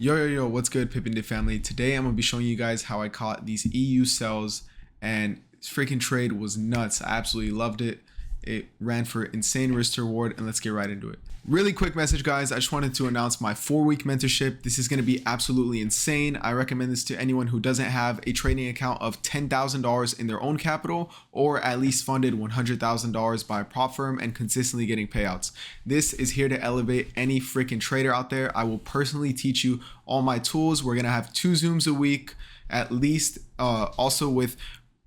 Yo, what's good, PIP N DIP family? Today I'm gonna be showing you guys how I caught these EU sells, and this freaking trade was nuts. I absolutely loved it. It ran for insane risk to reward, and let's get right into it. Really quick message, guys. I just wanted to announce my 4-week mentorship. This is going to be absolutely insane. I recommend this to anyone who doesn't have a trading account of $10,000 in their own capital, or at least funded $100,000 by a prop firm and consistently getting payouts. This is here to elevate any freaking trader out there. I will personally teach you all my tools. We're going to have 2 Zooms a week at least, also with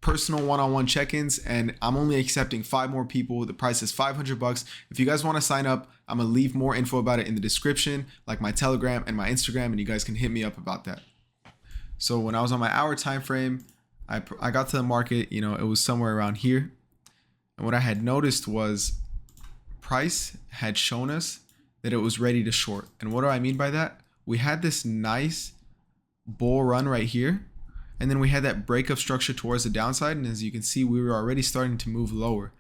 personal one-on-one check-ins, and I'm only accepting 5 more people. The price is $500. If you guys want to sign up, I'm gonna leave more info about it in the description, like my Telegram and my Instagram, and you guys can hit me up about that. So when I was on my hour time frame, I got to the market, it was somewhere around here, and what I had noticed was price had shown us that it was ready to short. And what do I mean by that? We had this nice bull run right here, and then we had that break of structure towards the downside, and as you can see, we were already starting to move lower.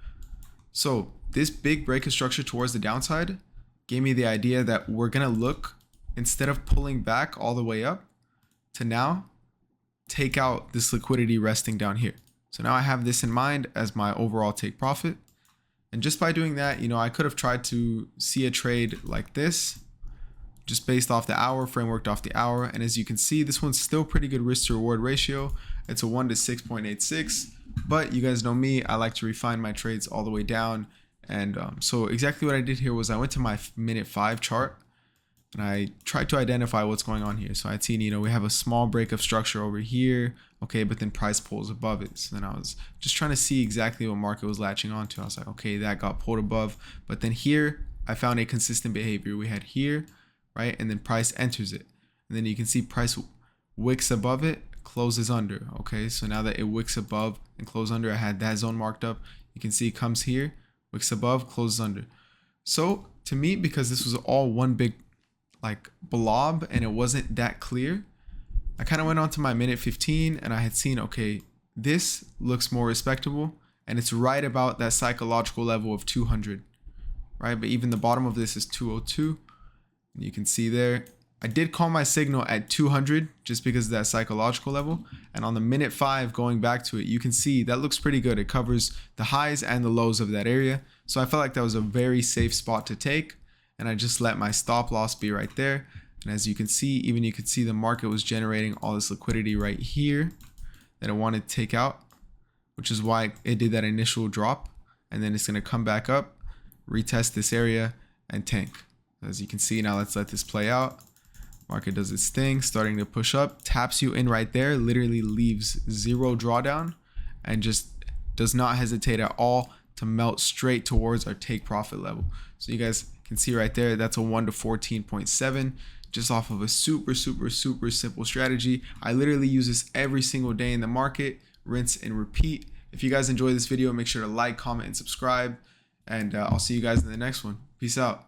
So this big break of structure towards the downside gave me the idea that we're gonna look, instead of pulling back all the way up, to now take out this liquidity resting down here. So now I have this in mind as my overall take profit. And just by doing that, I could have tried to see a trade like this, just based off the hour, frameworked off the hour. And as you can see, this one's still pretty good risk to reward ratio. It's a 1 to 6.86, but you guys know me, I like to refine my trades all the way down. And so exactly what I did here was I went to my minute 5 chart and I tried to identify what's going on here. So I'd seen, we have a small break of structure over here. Okay, but then price pulls above it. So then I was just trying to see exactly what market was latching onto. I was like, okay, that got pulled above. But then here, I found a consistent behavior. We had here, right? And then price enters it. And then you can see price wicks above it, closes under. Okay, so now that it wicks above and closes under, I had that zone marked up. You can see it comes here, wicks above, closes under. So to me, because this was all one big blob and it wasn't that clear, I kind of went on to my minute 15 and I had seen, okay, this looks more respectable and it's right about that psychological level of 200, right? But even the bottom of this is 202. You can see there, I did call my signal at 200 just because of that psychological level. And on the minute 5 going back to it, you can see that looks pretty good. It covers the highs and the lows of that area. So I felt like that was a very safe spot to take. And I just let my stop loss be right there. And as you can see, even you could see the market was generating all this liquidity right here that it wanted to take out, which is why it did that initial drop. And then it's going to come back up, retest this area and tank. As you can see, now let's let this play out. Market does its thing, starting to push up, taps you in right there, literally leaves 0 drawdown and just does not hesitate at all to melt straight towards our take profit level. So you guys can see right there, that's a 1 to 14.7 just off of a super simple strategy. I literally use this every single day in the market, rinse and repeat. If you guys enjoy this video, make sure to like, comment, and subscribe. And I'll see you guys in the next one. Peace out.